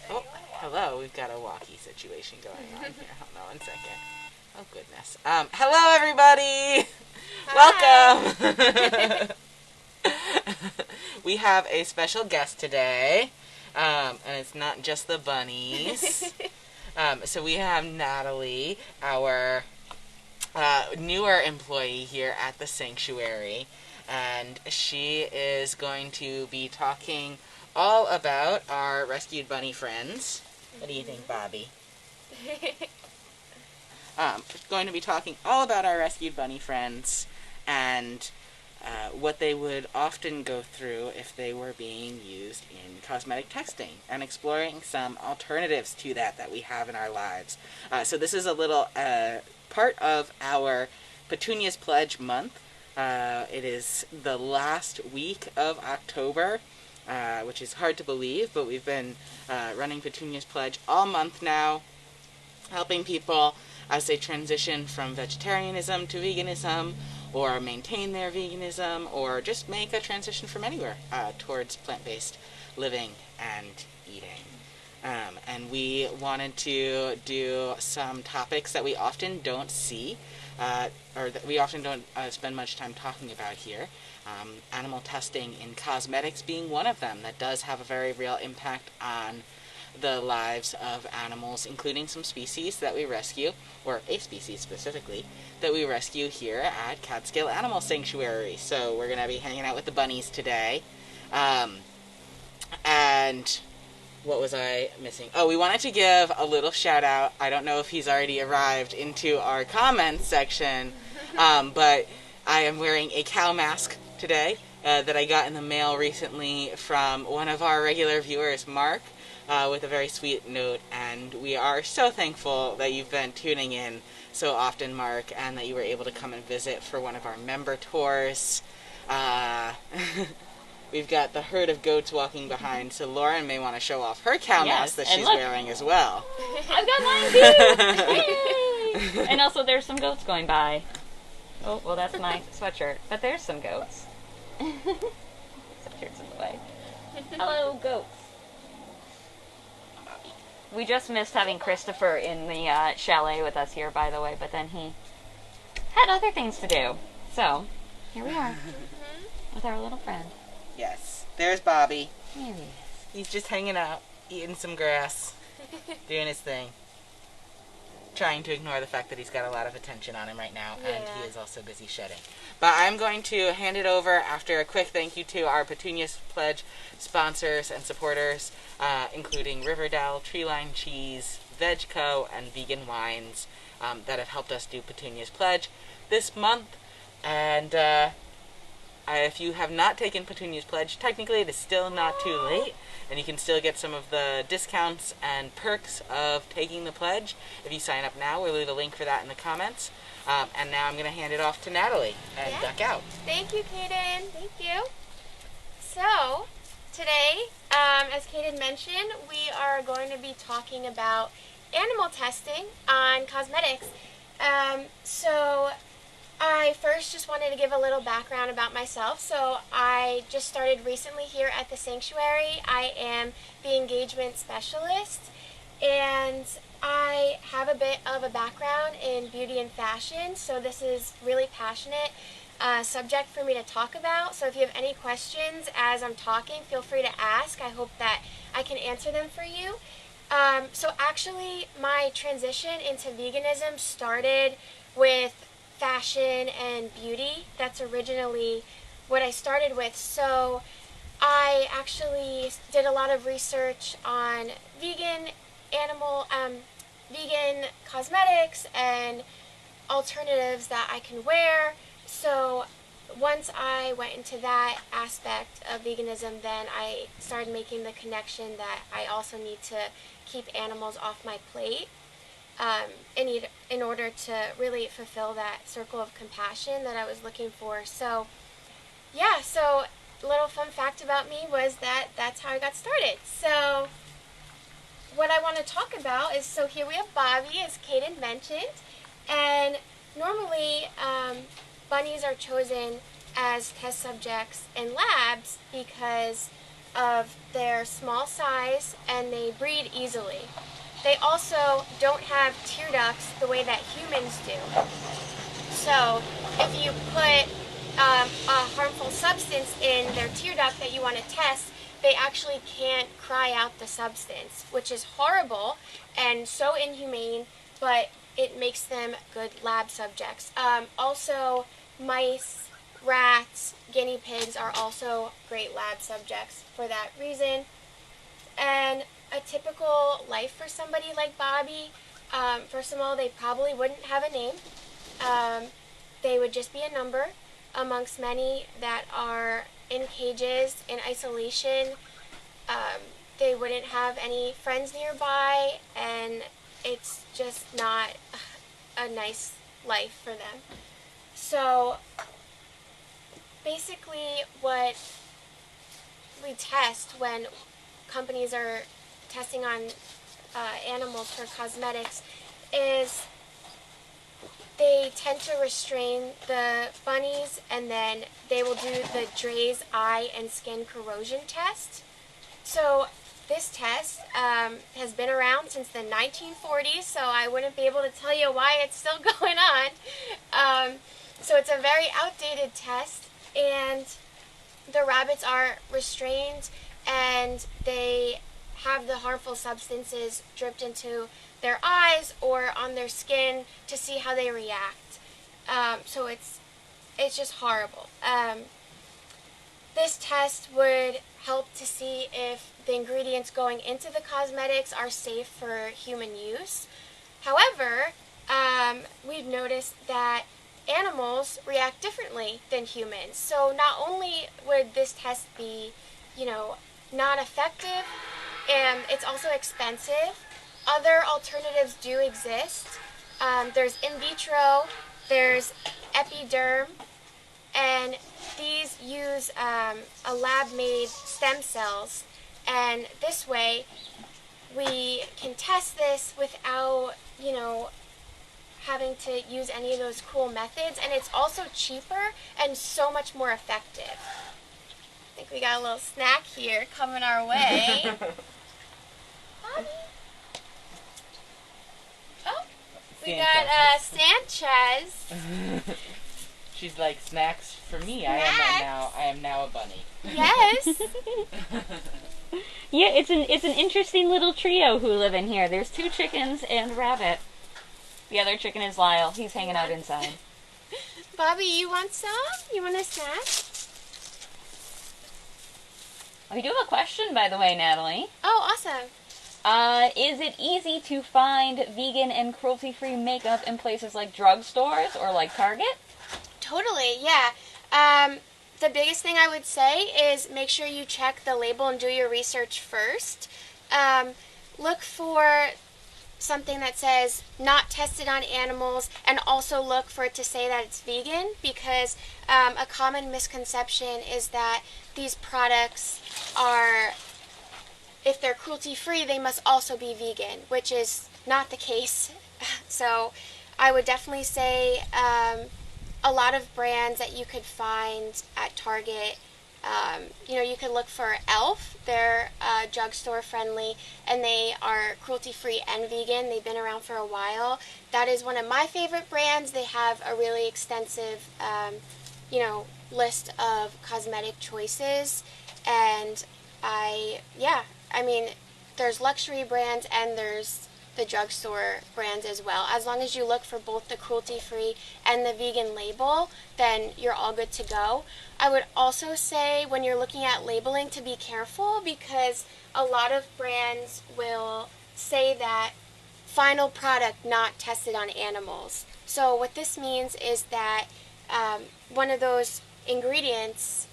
Oh, hello. We've got a walkie situation going on here. Hold on one second. Oh, goodness. Hello, everybody. Welcome. We have a special guest today, and it's not just the bunnies. So we have Natalie, our newer employee here at the sanctuary, and she is going to be talking all about our rescued bunny friends. What do you think, Bobby? Going to be talking all about our rescued bunny friends and what they would often go through if they were being used in cosmetic testing, and exploring some alternatives to that we have in our lives. So this is a little part of our Petunia's Pledge month. It is the last week of October, which is hard to believe, but we've been running Petunia's Pledge all month now, helping people as they transition from vegetarianism to veganism, or maintain their veganism, or just make a transition from anywhere towards plant-based living and eating. And we wanted to do some topics that we often don't see, or that we often don't spend much time talking about here. Animal testing in cosmetics being one of them that does have a very real impact on the lives of animals, including some species that we rescue, or a species specifically, that we rescue here at Catskill Animal Sanctuary. So we're going to be hanging out with the bunnies today. And what was I missing? Oh, we wanted to give a little shout out. I don't know if he's already arrived into our comments section, but I am wearing a cow mask today that I got in the mail recently from one of our regular viewers, Mark, with a very sweet note, and we are so thankful that you've been tuning in so often, Mark, and that you were able to come and visit for one of our member tours. We've got the herd of goats walking behind, so Lauren may want to show off her cow mask that she's wearing as well. I've got mine too! Yay! And also there's some goats going by. Oh, well that's my sweatshirt, but there's some goats. Sweatshirt's in the way. Hello, goats. We just missed having Christopher in the chalet with us here, by the way, but then he had other things to do. So, here we are with our little friend. Yes. There's Bobby. There he is. He's just hanging out, eating some grass, doing his thing. Trying to ignore the fact that he's got a lot of attention on him right now, and he is also busy shedding. But I'm going to hand it over after a quick thank you to our Petunia's Pledge sponsors and supporters, including Riverdale, Treeline Cheese, VegCo, and Vegan Wines, that have helped us do Petunia's Pledge this month. And if you have not taken Petunia's Pledge, technically it is still not too late, and you can still get some of the discounts and perks of taking the pledge if you sign up now. We'll leave a link for that in the comments. And now I'm going to hand it off to Natalie and duck out. Thank you, Kaden. Thank you. So, today, as Kaden mentioned, we are going to be talking about animal testing on cosmetics. So, I first just wanted to give a little background about myself. So I just started recently here at the sanctuary. I am the engagement specialist, and I have a bit of a background in beauty and fashion, so this is really passionate subject for me to talk about. So if you have any questions as I'm talking, feel free to ask. I hope that I can answer them for you. So actually, my transition into veganism started with fashion and beauty. That's originally what I started with. So I actually did a lot of research on vegan cosmetics and alternatives that I can wear. So once I went into that aspect of veganism, then I started making the connection that I also need to keep animals off my plate. In order to really fulfill that circle of compassion that I was looking for. So, yeah, so a little fun fact about me was that that's how I got started. So, what I want to talk about is, so here we have Bobby, as Kaden mentioned, and normally bunnies are chosen as test subjects in labs because of their small size and they breed easily. They also don't have tear ducts the way that humans do. So if you put a harmful substance in their tear duct that you want to test, they actually can't cry out the substance, which is horrible and so inhumane, but it makes them good lab subjects. Also, mice, rats, guinea pigs are also great lab subjects for that reason. And a typical life for somebody like Bobby, first of all, they probably wouldn't have a name. They would just be a number amongst many that are in cages, in isolation. They wouldn't have any friends nearby, and it's just not a nice life for them. So basically what we test when companies are testing on animals for cosmetics is they tend to restrain the bunnies, and then they will do the Dre's eye and skin corrosion test. So this test has been around since the 1940s, so I wouldn't be able to tell you why it's still going on. So it's a very outdated test, and the rabbits are restrained and they have the harmful substances dripped into their eyes or on their skin to see how they react. So it's just horrible. This test would help to see if the ingredients going into the cosmetics are safe for human use. However, we've noticed that animals react differently than humans. So not only would this test be, not effective, and it's also expensive, other alternatives do exist. There's in vitro, there's epiderm, and these use a lab-made stem cells, and this way we can test this without, having to use any of those cool methods, and it's also cheaper and so much more effective. I think we got a little snack here coming our way. Bobby. Oh, we got Sanchez. She's like, snacks for me. I am now a bunny. Yes. Yeah, it's an interesting little trio who live in here. There's 2 chickens and a rabbit. The other chicken is Lyle. He's hanging out inside. Bobby, you want some? You want a snack? We do have a question, by the way, Natalie. Oh, awesome. Is it easy to find vegan and cruelty-free makeup in places like drugstores or like Target? Totally, yeah. The biggest thing I would say is make sure you check the label and do your research first. Look for something that says not tested on animals, and also look for it to say that it's vegan, because a common misconception is that these products are, if they're cruelty-free, they must also be vegan, which is not the case. So I would definitely say a lot of brands that you could find at Target, you could look for Elf. They're drugstore friendly, and they are cruelty-free and vegan. They've been around for a while. That is one of my favorite brands. They have a really extensive, list of cosmetic choices, and there's luxury brands and there's the drugstore brands as well. As long as you look for both the cruelty-free and the vegan label, then you're all good to go. I would also say when you're looking at labeling to be careful, because a lot of brands will say that final product not tested on animals. So what this means is that one of those ingredients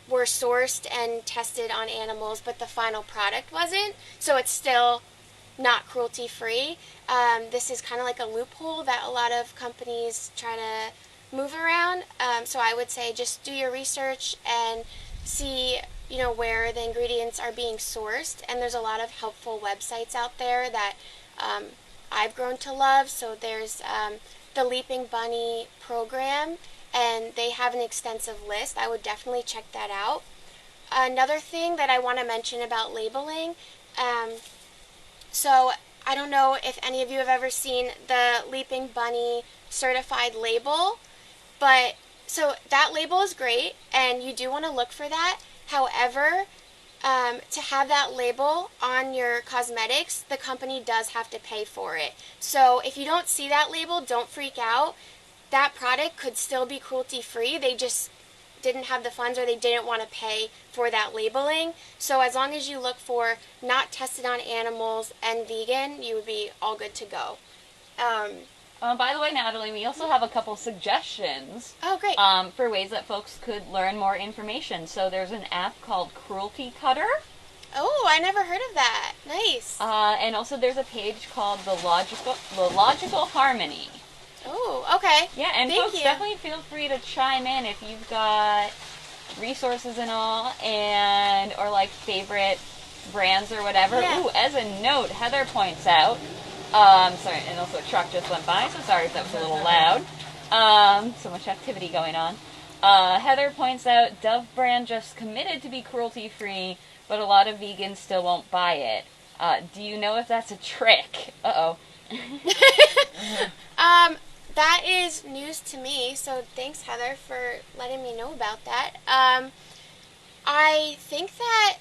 were sourced and tested on animals, but the final product wasn't, so it's still not cruelty-free. This is kind of like a loophole that a lot of companies try to move around. So I would say just do your research and see, where the ingredients are being sourced. And there's a lot of helpful websites out there that I've grown to love. So there's the Leaping Bunny program, and they have an extensive list. I would definitely check that out. another thing that I want to mention about labeling, so I don't know if any of you have ever seen the Leaping Bunny certified label, but so that label is great, and you do want to look for that. However, to have that label on your cosmetics, the company does have to pay for it. So if you don't see that label, don't freak out. That product could still be cruelty-free. They just didn't have the funds, or they didn't want to pay for that labeling. So as long as you look for not tested on animals and vegan, you would be all good to go. By the way, Natalie, we also have a couple suggestions. Oh, great. For ways that folks could learn more information. So there's an app called Cruelty Cutter. Oh, I never heard of that. Nice. And also there's a page called The Logical Harmony. Oh, okay. Yeah, and Thank folks, you. definitely feel free to chime in if you've got resources and all, and or like favorite brands or whatever. Yeah. Ooh, as a note, Heather points out, sorry, and also a truck just went by, so sorry if that was a little loud. So much activity going on. Heather points out Dove brand just committed to be cruelty-free, but a lot of vegans still won't buy it. Do you know if that's a trick? Uh-oh. That is news to me, so thanks, Heather, for letting me know about that. I think that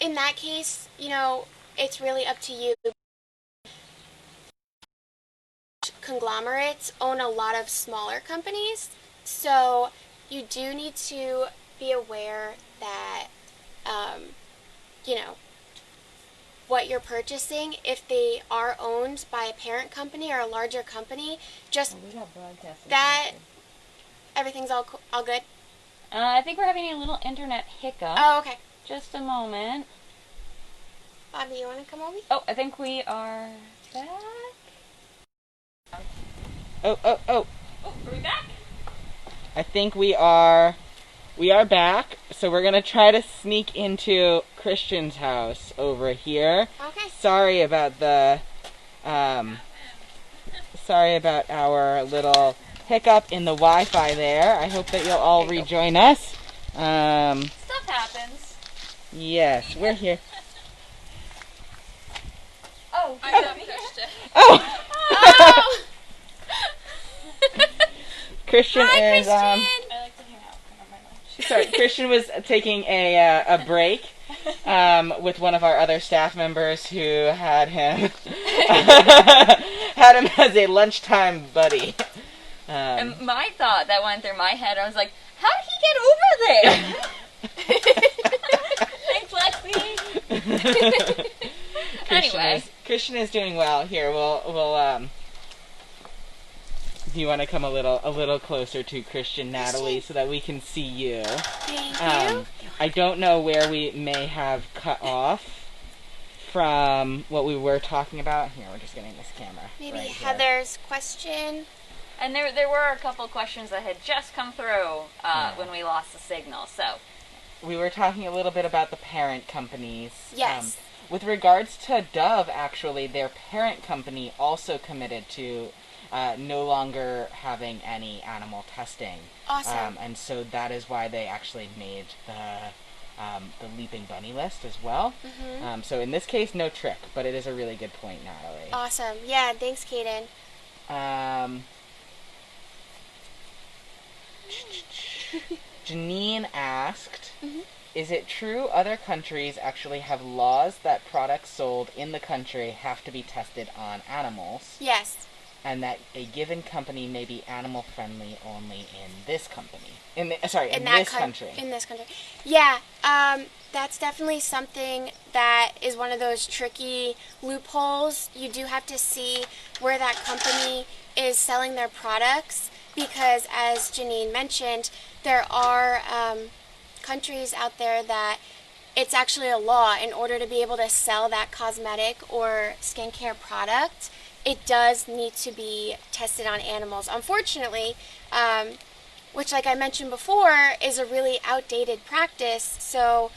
in that case, it's really up to you. Conglomerates own a lot of smaller companies, so you do need to be aware that, what you're purchasing, if they are owned by a parent company or a larger company, just that everything's all good. I think we're having a little internet hiccup. Oh, okay. Just a moment. Bobby, you want to come over? Oh, I think we are back. Oh. Oh, are we back? I think we are back. So we're gonna try to sneak into Christian's house over here. Okay. Sorry about our little hiccup in the Wi-Fi there. I hope that you'll all rejoin us. Stuff happens. Yes, we're here. Oh, I love Christian. Oh! Oh! Christian Hi, is Christian! I like to hang out on my lunch. sorry. Christian was taking a break with one of our other staff members who had him as a lunchtime buddy. And my thought that went through my head, I was like, how did he get over there? Thanks, Lexi. Anyway. Christian is doing well. Here, we'll do you want to come a little closer to Christian, Natalie, so that we can see you? Thank you. I don't know where we may have cut off from what we were talking about. Here, we're just getting this camera. Maybe right here. Heather's question. And there were a couple questions that had just come through when we lost the signal, so. We were talking a little bit about the parent companies. Yes. With regards to Dove, actually, their parent company also committed to no longer having any animal testing. Awesome. And so that is why they actually made the Leaping Bunny list as well. Mm-hmm. So in this case, no trick, but it is a really good point, Natalie. Awesome. Yeah, thanks, Kaden. Janine asked, Mhm. is it true other countries actually have laws that products sold in the country have to be tested on animals, Yes. and that a given company may be animal friendly only in this company? In this country. In this country. Yeah, that's definitely something that is one of those tricky loopholes. You do have to see where that company is selling their products, because as Janine mentioned, there are countries out there that it's actually a law. In order to be able to sell that cosmetic or skincare product, it does need to be tested on animals. Unfortunately, which, like I mentioned before, is a really outdated practice. So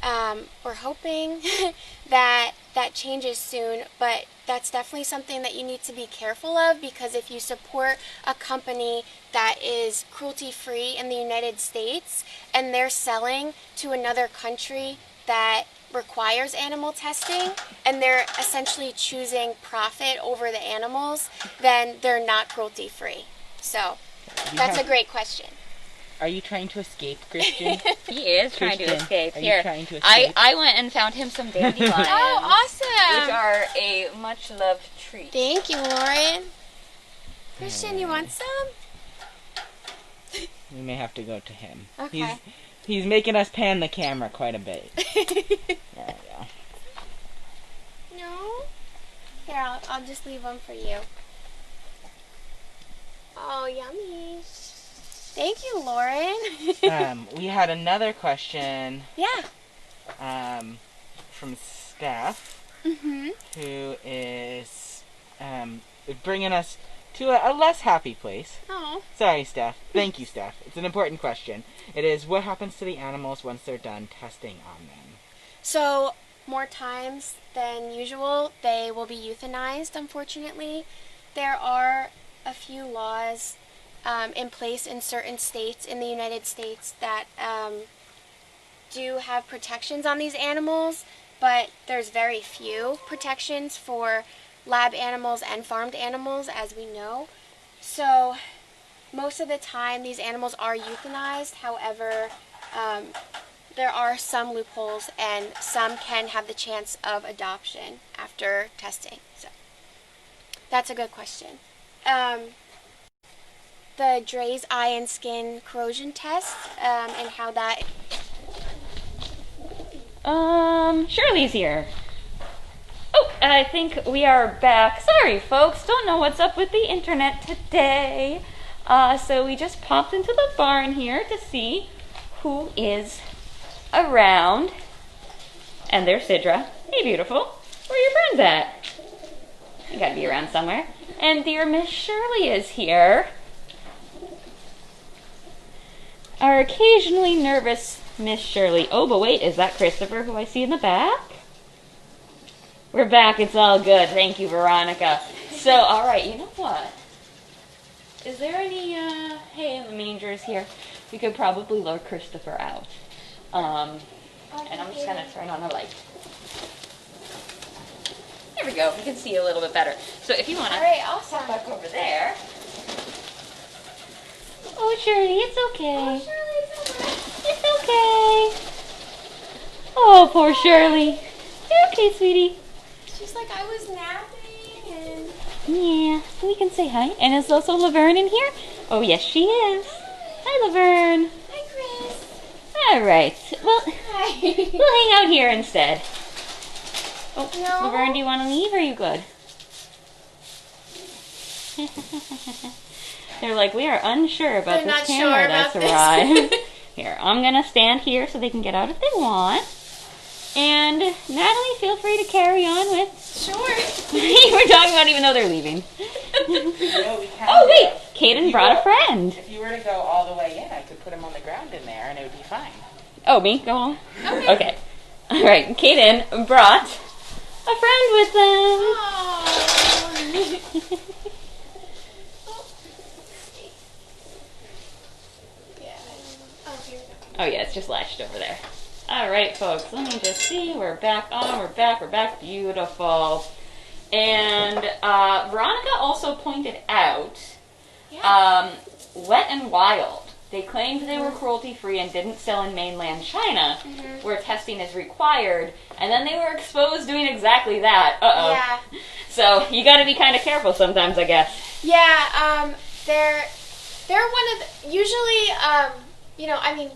we're hoping that that changes soon, but that's definitely something that you need to be careful of, because if you support a company that is cruelty-free in the United States and they're selling to another country that requires animal testing and they're essentially choosing profit over the animals, then they're not cruelty-free. So that's a great question. Are you trying to escape, Christian? He is trying to Christian, escape. are you Here, trying to escape? I went and found him some dandelions. Oh, awesome! Which are a much loved treat. Thank you, Lauren. Christian, you want some? We may have to go to him. Okay. He's making us pan the camera quite a bit. There we go. No? Here, I'll just leave one for you. Oh, yummy. Thank you, Lauren. We had another question Yeah. from Steph, Mm-hmm. who is bringing us to a less happy place. Oh. Sorry, Steph. Thank you, Steph. It's an important question. It is, what happens to the animals once they're done testing on them? So, more times than usual, they will be euthanized, unfortunately. There are a few laws in place in certain states in the United States that do have protections on these animals, but there's very few protections for lab animals and farmed animals, as we know. So most of the time these animals are euthanized. However, there are some loopholes and some can have the chance of adoption after testing. So that's a good question. The Dre's eye and skin corrosion test and how that... Shirley's here. Oh, I think we are back. Sorry, folks, don't know what's up with the internet today. So we just popped into the barn here to see who is around. And there's Sidra. Hey, beautiful. Where are your friends at? You gotta be around somewhere. And dear Miss Shirley is here. Our occasionally nervous Miss Shirley. Oh, but wait, is that Christopher who I see in the back? We're back. It's all good. Thank you, Veronica. So, all right, you know what? Is there any hay in the mangers here? We could probably lure Christopher out. And I'm just going to turn on the light. There we go. We can see a little bit better. So if you want to awesome. back over there. Oh, Shirley, it's okay. It's okay. Oh, poor Shirley. You're okay, sweetie. She's like, I was napping and... Yeah, we can say hi. And is also Laverne in here? Oh, yes, she is. Hi, Laverne. Hi, Chris. All right. Well, Hi. we'll hang out here instead. Oh, No. Laverne, do you want to leave or are you good? They're like, we are unsure about They're this not camera sure that's about this. arrived. Here, I'm going to stand here so they can get out if they want. And Natalie, feel free to carry on with... Sure. We're talking about even though they're leaving. No, we can Oh, wait! If Kaden you brought go- a friend. If you were to go all the way in, I could put him on the ground in there and it would be fine. Oh, me? Go on. Okay. Okay. All right, Kaden brought a friend with them. Aww. Yeah. Oh, here we go. Oh, yeah, it's just lashed over there. All right, folks, let me just see. We're back on. We're back. Beautiful. And Veronica also pointed out Yeah. Wet and Wild. They claimed they were cruelty-free and didn't sell in mainland China, where testing is required, and then they were exposed doing exactly that. Uh-oh. Yeah. So you got to be kind of careful sometimes, I guess. Yeah, they're one of the, usually, I mean,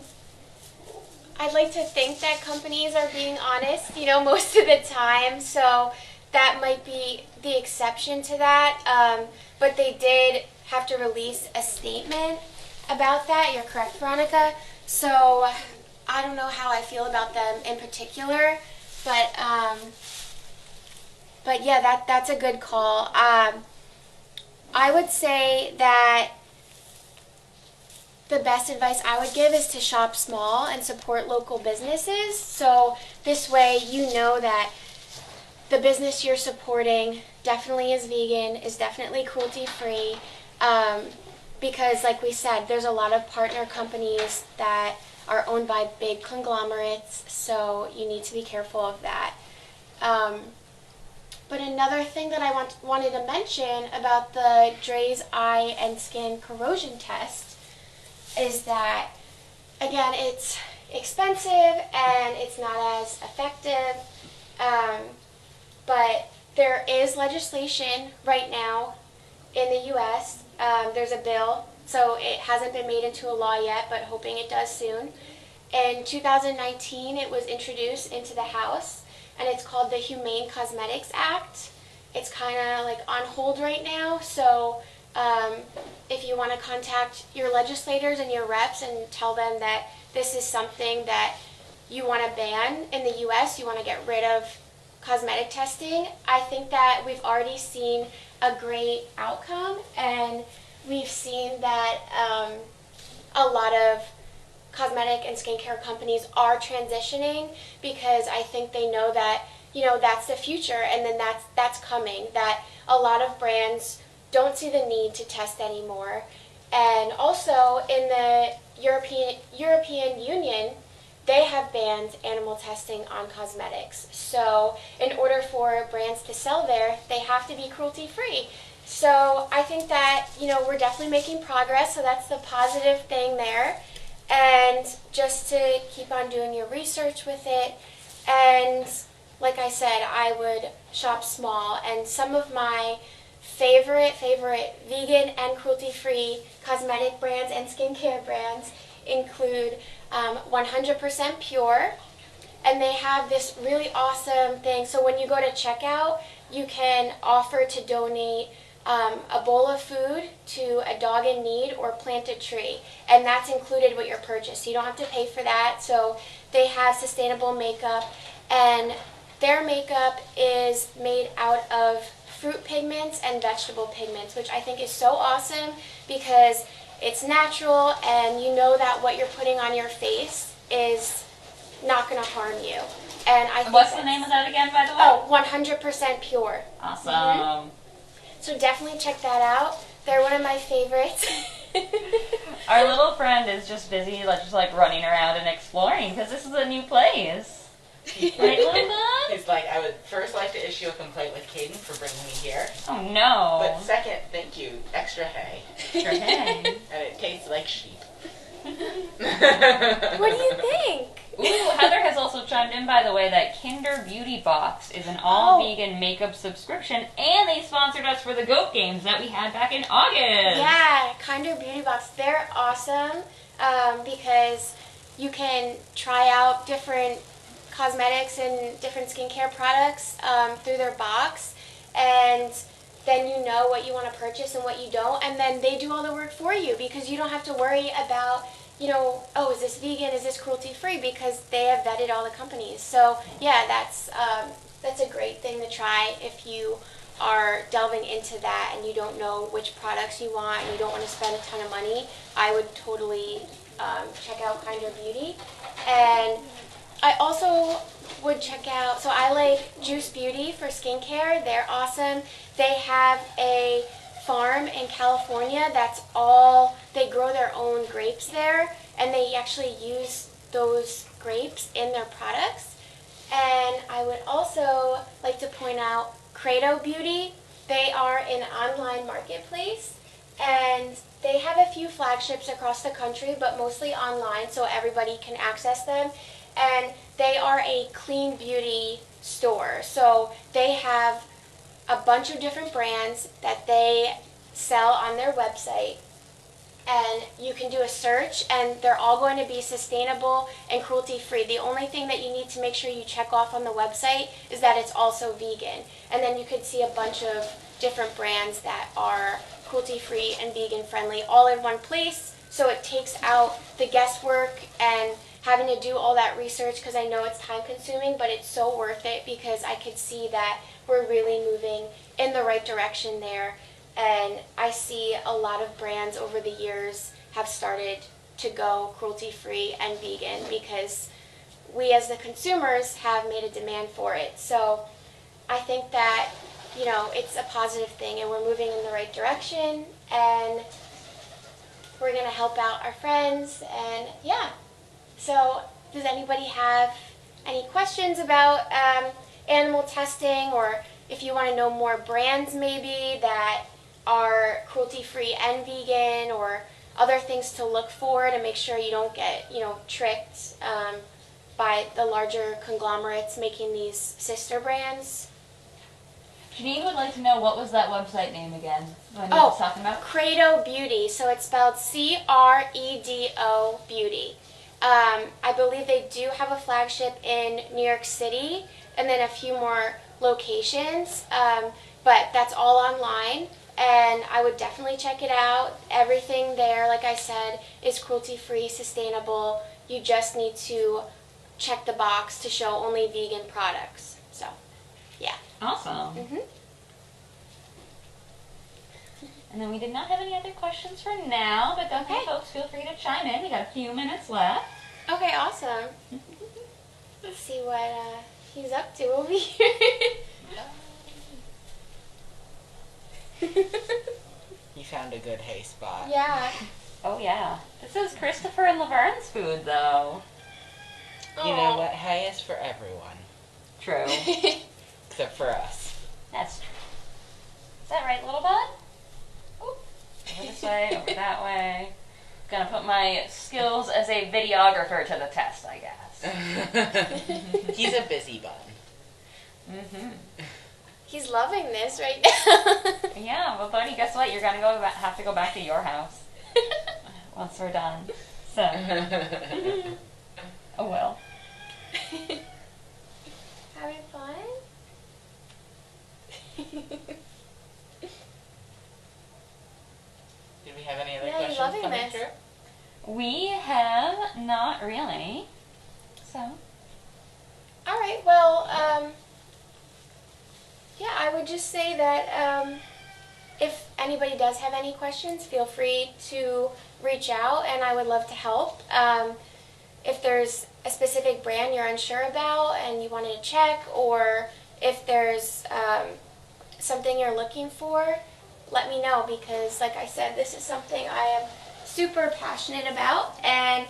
I'd like to think that companies are being honest, most of the time, so that might be the exception to that, but they did have to release a statement about that. You're correct, Veronica. So I don't know how I feel about them in particular, but yeah, that's a good call. I would say that the best advice I would give is to shop small and support local businesses. So this way you know that the business you're supporting definitely is vegan, is definitely cruelty-free, because like we said, there's a lot of partner companies that are owned by big conglomerates, so you need to be careful of that. But another thing that I wanted to mention about the Dre's eye and skin corrosion test is that, again, it's expensive and it's not as effective, but there is legislation right now in the U.S. There's a bill, so it hasn't been made into a law yet, but hoping it does soon. In 2019, it was introduced into the House, and it's called the Humane Cosmetics Act. It's kind of like on hold right now, so if you want to contact your legislators and your reps and tell them that this is something that you want to ban in the U.S., you want to get rid of cosmetic testing, I think that we've already seen a great outcome, and we've seen that a lot of cosmetic and skincare companies are transitioning, because I think they know that, you know, that's the future, and then that's coming, that a lot of brands don't see the need to test anymore. And also in the European Union, they have banned animal testing on cosmetics. So in order for brands to sell there, they have to be cruelty-free. So I think that, you know, we're definitely making progress, so that's the positive thing there. And just to keep on doing your research with it. And like I said, I would shop small. And some of my favorite vegan and cruelty-free cosmetic brands and skincare brands include 100% Pure, and they have this really awesome thing. So when you go to checkout, you can offer to donate a bowl of food to a dog in need or plant a tree, and that's included with your purchase. So you don't have to pay for that. So they have sustainable makeup, and their makeup is made out of fruit pigments and vegetable pigments, which I think is so awesome because it's natural, and you know that what you're putting on your face is not going to harm you. And I think what's the name of that again, by the way? Oh, 100% Pure. Awesome. Mm-hmm. So definitely check that out. They're one of my favorites. Our little friend is just busy, just running around and exploring because this is a new place. Right, Linda? He's like, I would first like to issue a complaint with Caden for bringing me here. Oh no. But second, thank you, extra hay. Extra hay. And it tastes like sheep. What do you think? Ooh, Heather has also chimed in, by the way, that Kinder Beauty Box is an all-vegan makeup subscription, and they sponsored us for the GOAT games that we had back in August. Yeah, Kinder Beauty Box. They're awesome because you can try out different cosmetics and different skincare products through their box, and then you know what you want to purchase and what you don't, and then they do all the work for you because you don't have to worry about, you know, oh, is this vegan, is this cruelty-free, because they have vetted all the companies. So yeah, that's a great thing to try if you are delving into that and you don't know which products you want and you don't want to spend a ton of money. I would totally check out Kinder Beauty. And I also would check out, so I like Juice Beauty for skincare. They're awesome. They have a farm in California that's they grow their own grapes there, and they actually use those grapes in their products. And I would also like to point out Credo Beauty. They are an online marketplace, and they have a few flagships across the country, but mostly online, so everybody can access them. And they are a clean beauty store. So they have a bunch of different brands that they sell on their website. And you can do a search, and they're all going to be sustainable and cruelty-free. The only thing that you need to make sure you check off on the website is that it's also vegan. And then you could see a bunch of different brands that are cruelty-free and vegan-friendly all in one place. So it takes out the guesswork and having to do all that research, because I know it's time-consuming, but it's so worth it because I could see that we're really moving in the right direction there. And I see a lot of brands over the years have started to go cruelty-free and vegan because we as the consumers have made a demand for it. So I think that, it's a positive thing and we're moving in the right direction and we're going to help out our friends and yeah. So does anybody have any questions about animal testing, or if you want to know more brands maybe that are cruelty-free and vegan, or other things to look for to make sure you don't get, tricked by the larger conglomerates making these sister brands? Janine would like to know, what was that website name again? What I was talking about? Credo Beauty. So it's spelled Credo Beauty. I believe they do have a flagship in New York City and then a few more locations, but that's all online, and I would definitely check it out. Everything there, like I said, is cruelty-free, sustainable. You just need to check the box to show only vegan products. So, yeah. Awesome. Mhm. And then we did not have any other questions for now, but definitely Okay. folks feel free to chime in. We got a few minutes left. Okay, awesome. Let's see what he's up to over here. You found a good hay spot. Yeah. Oh yeah. This is Christopher and Laverne's food, though. You know what? Hay is for everyone. True. Except for us. That's true. Is that right, little bud? Oop. Over this way, over that way. Gonna put my skills as a videographer to the test, I guess. He's a busy bun. Mm-hmm. He's loving this right now. Yeah, well, buddy, guess what? You're gonna have to go back to your house once we're done. So, oh well. Having fun? Did we have any other Yeah, you're questions loving coming this. through? We have not really. So, All right. Well, yeah, I would just say that if anybody does have any questions, feel free to reach out, and I would love to help. If there's a specific brand you're unsure about and you wanted to check, or if there's something you're looking for, let me know, because like I said, this is something I am super passionate about, and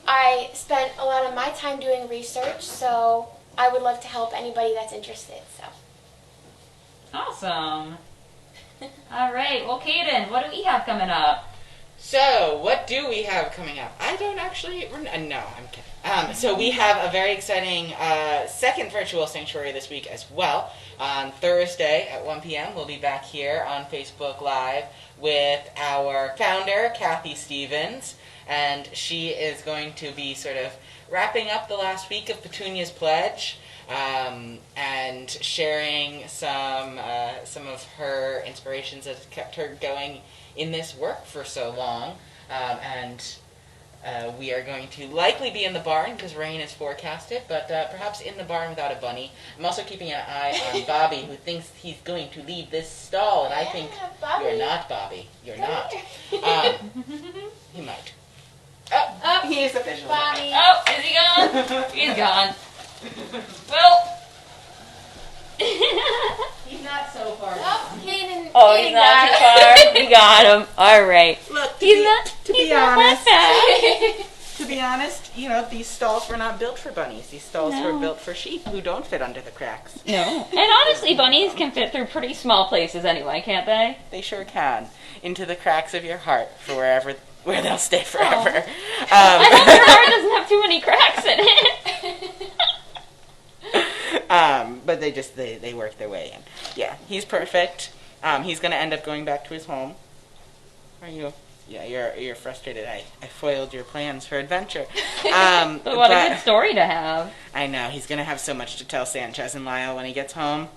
I spent a lot of my time doing research, so I would love to help anybody that's interested. So awesome. All right. Well, Kaden, what do we have coming up? So, what do we have coming up? I don't actually... no, I'm kidding. So we have a very exciting second virtual sanctuary this week as well. On Thursday at 1 p.m. we'll be back here on Facebook Live with our founder, Kathy Stevens. And she is going to be sort of wrapping up the last week of Petunia's Pledge and sharing some of her inspirations that have kept her going in this work for so long. We are going to likely be in the barn because rain is forecasted, but perhaps in the barn without a bunny. I'm also keeping an eye on Bobby, who thinks he's going to leave this stall, and I think Bobby. you're not, Bobby. You're not. He might. Oh, He is official. Bobby. Oh, is he gone? He's gone. Well. He's not so far. Oh, Kaden. Oh, he's not too far. We got him. All right. Look, He's not that bad. to be honest, these stalls were not built for bunnies. These stalls No. were built for sheep who don't fit under the cracks. No. And honestly, bunnies can fit through pretty small places anyway, can't they? They sure can. Into the cracks of your heart for where they'll stay forever. I hope your heart doesn't have too many cracks in it. But they work their way in. Yeah, he's perfect. He's gonna end up going back to his home. Are you? Yeah, you're frustrated. I foiled your plans for adventure. But what a good story to have. I know, he's gonna have so much to tell Sanchez and Lyle when he gets home.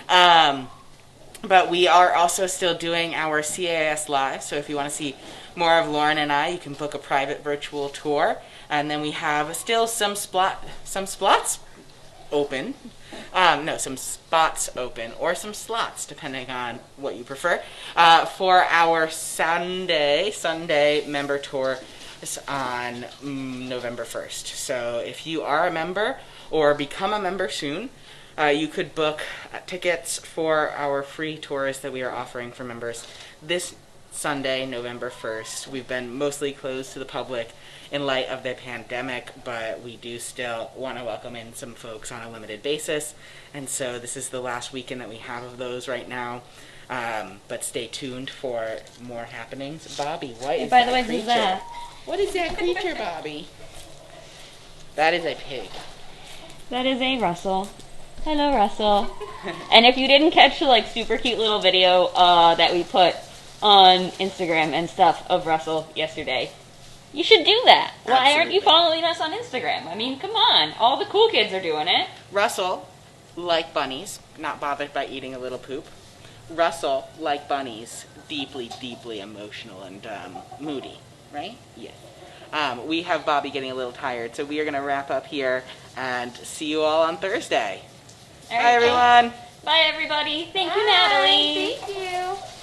But we are also still doing our CAS Live, so if you want to see more of Lauren and I, you can book a private virtual tour. And then we have still some spots open, some spots open, or some slots, depending on what you prefer, for our Sunday member tour on November 1st. So if you are a member or become a member soon, You could book tickets for our free tours that we are offering for members this Sunday, November 1st. We've been mostly closed to the public in light of the pandemic, but we do still want to welcome in some folks on a limited basis. And so this is the last weekend that we have of those right now. But stay tuned for more happenings. Bobby, what is By that the way, creature? who's that? What is that creature, Bobby? That is a pig. That is a Russell. Hello, Russell. And if you didn't catch the like super cute little video that we put on Instagram and stuff of Russell yesterday, you should do that. Why aren't you Absolutely. following us on Instagram? I mean, come on. All the cool kids are doing it. Russell, like bunnies, not bothered by eating a little poop. Russell, like bunnies, deeply, deeply emotional and moody, right? Yes. We have Bobby getting a little tired, so we are going to wrap up here and see you all on Thursday. All right, Bye, everyone. Bye, everybody. Thank you, Bye. Natalie. Thank you.